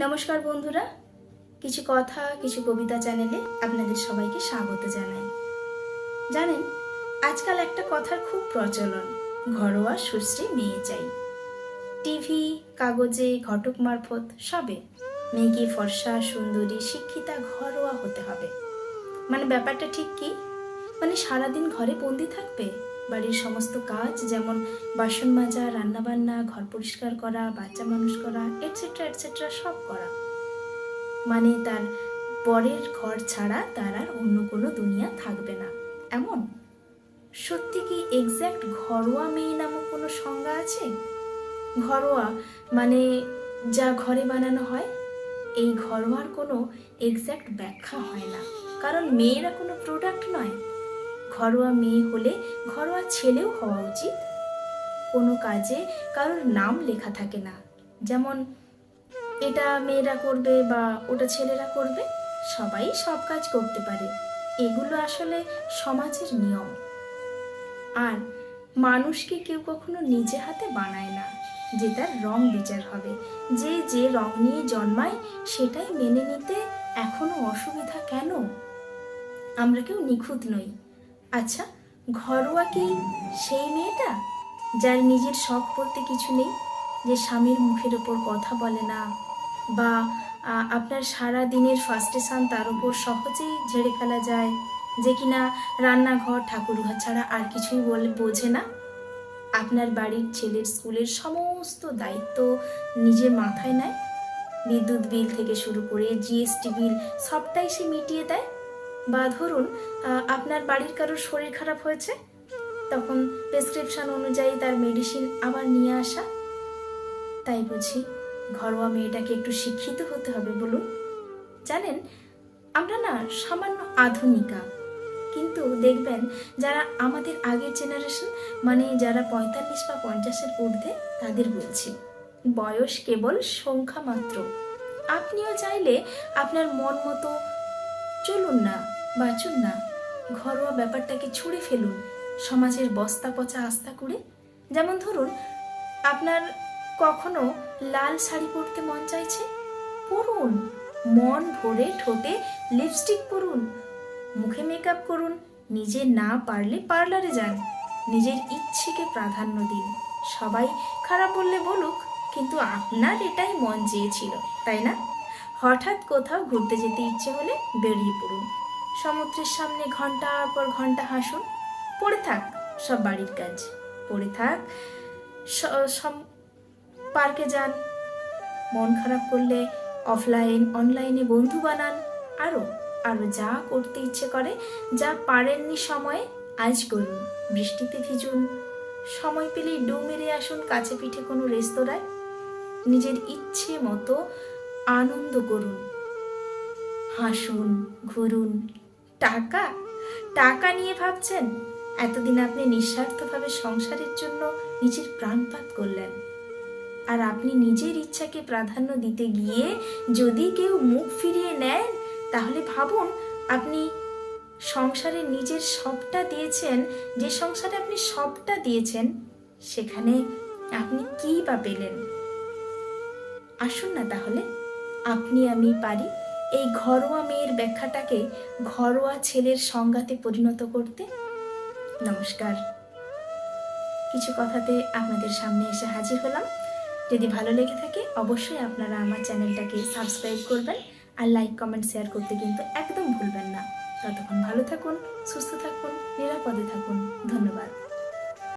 নমস্কার বন্ধুরা, কিছু কথা কিছু কবিতা চ্যানেলে আপনাদের সবাইকে স্বাগত জানাই। জানেন, আজকাল একটা কথার খুব প্রচলন, ঘরোয়া সুশ্রী মেয়ে চাই। টিভি, কাগজে, ঘটক মারফত সবে মেয়েকে ফর্সা, সুন্দরী, শিক্ষিতা, ঘরোয়া হতে হবে। মানে ব্যাপারটা ঠিক কি? মানে সারাদিন ঘরে বন্দি থাকবে, বাড়ির সমস্ত কাজ যেমন বাসন মাজা, রান্নাবান্না, ঘর পরিষ্কার করা, বাচ্চা মানুষ করা, এটসেট্রা এটসেট্রা সব করা। মানে তার পরের ঘর ছাড়া তার আর অন্য কোনো দুনিয়া থাকবে না, এমন? সত্যি কি এক্স্যাক্ট ঘরোয়া মেয়ে নামক কোনো সংজ্ঞা আছে? ঘরোয়া মানে যা ঘরে বানানো হয়, এই ঘরোয়ার কোনো এক্স্যাক্ট ব্যাখ্যা হয় না, কারণ মেয়েরা কোনো প্রোডাক্ট নয়। ঘরোয়া মেয়ে হলে ঘরোয়া ছেলেও হওয়া উচিত। কোনো কাজে কারোর নাম লেখা থাকে না, যেমন এটা মেয়েরা করবে বা ওটা ছেলেরা করবে, সবাই সব কাজ করতে পারে। এগুলো আসলে সমাজের নিয়ম। আর মানুষকে কেউ কখনো নিজে হাতে বানায় না যে তার রং বিচার হবে। যে যে রং নিয়ে জন্মায় সেটাই মেনে নিতে এখনো অসুবিধা কেন? আমরা কেউ নিখুঁত নই। আচ্ছা, ঘরোয়া কি সেই মেয়েটা যার নিজের শখ বলতে কিছু নেই, যে স্বামীর মুখের ওপর কথা বলে না, বা আপনার সারা দিনের ফাস্টেশন তার উপর সহজেই ঝেড়ে ফেলা যায়, যে কিনা রান্নাঘর, ঠাকুরঘর ছাড়া আর কিছুই বোঝে না? আপনার বাড়ির ছেলের স্কুলের সমস্ত দায়িত্ব নিজের মাথায় নেয়, বিদ্যুৎ বিল থেকে শুরু করে জিএসটি বিল সবটাই সে মিটিয়ে দেয়। বা ধরুন আপনার বাড়ির কারোর শরীর খারাপ হয়েছে, তখন প্রেসক্রিপশন অনুযায়ী তার মেডিসিন আবার নিয়ে আসা। তাই বুঝি ঘরোয়া মেয়েটাকে একটু শিক্ষিত হতে হবে বলুন? জানেন, আমরা না সামান্য আধুনিকা, কিন্তু দেখবেন যারা আমাদের আগের জেনারেশন, মানে যারা 45 বা 50-এর ঊর্ধ্বে, তাদের বলছি, বয়স কেবল সংখ্যা মাত্র। আপনিও চাইলে আপনার মন মতো চলুন না, বাঁচুন না, ঘরোয়া ব্যাপারটাকে ছুঁড়ে ফেলুন সমাজের বস্তা পচা আস্থা করে। যেমন ধরুন, আপনার কখনো লাল শাড়ি পরতে মন চাইছে, পরুন, মন ভরে ঠোঁটে লিপস্টিক পরুন, মুখে মেকআপ করুন, নিজে না পারলে পার্লারে যান, নিজের ইচ্ছেকে প্রাধান্য দিন। সবাই খারাপ বললে বলুক, কিন্তু আপনার এটাই মন চেয়েছিল, তাই না? হঠাৎ কোথাও ঘুরতে যেতে ইচ্ছে হলে বেরিয়ে পড়ুন, সমুদ্রের সামনে ঘন্টার পর ঘন্টা হাসুন, পড়ে থাক সব বাড়ির কাজ, পড়ে থাক পার্কে যান, মন খারাপ করলে অফলাইন অনলাইনে বন্ধু বানান, আরও আরও যা করতে ইচ্ছে করে, যা পারেননি সময়ে আজ করুন। বৃষ্টিতে ভিজুন, সময় পেলেই ডু মেরে আসুন কাছে পিঠে কোনো রেস্তোরাঁয়, নিজের ইচ্ছে মতো আনন্দ করুন, হাসুন, ঘুরুন। টাকা টাকা নিয়ে ভাবছেন? এতদিন আপনি নিঃস্বার্থভাবে সংসারের জন্য নিজের প্রাণপাত করলেন, আর আপনি নিজের ইচ্ছাকে প্রাধান্য দিতে গিয়ে যদি কেউ মুখ ফিরিয়ে নেন, তাহলে ভাবুন আপনি সংসারে নিজের সবটা দিয়েছেন। যে সংসারে আপনি সবটা দিয়েছেন, সেখানে আপনি কী বা পেলেন? আসুন না তাহলে আপনি আমি পারি এই ঘরোয়া মেয়ের ব্যাখ্যাটাকে ঘরোয়া ছেলের সংজ্ঞাতে পরিণত করতে। নমস্কার, কিছু কথাতে আপনাদের সামনে এসে হাজির হলাম। যদি ভালো লেগে থাকে অবশ্যই আপনারা আমার চ্যানেলটাকে সাবস্ক্রাইব করবেন, আর লাইক, কমেন্ট, শেয়ার করতে কিন্তু একদম ভুলবেন না। ততক্ষণ ভালো থাকুন, সুস্থ থাকুন, নিরাপদে থাকুন। ধন্যবাদ।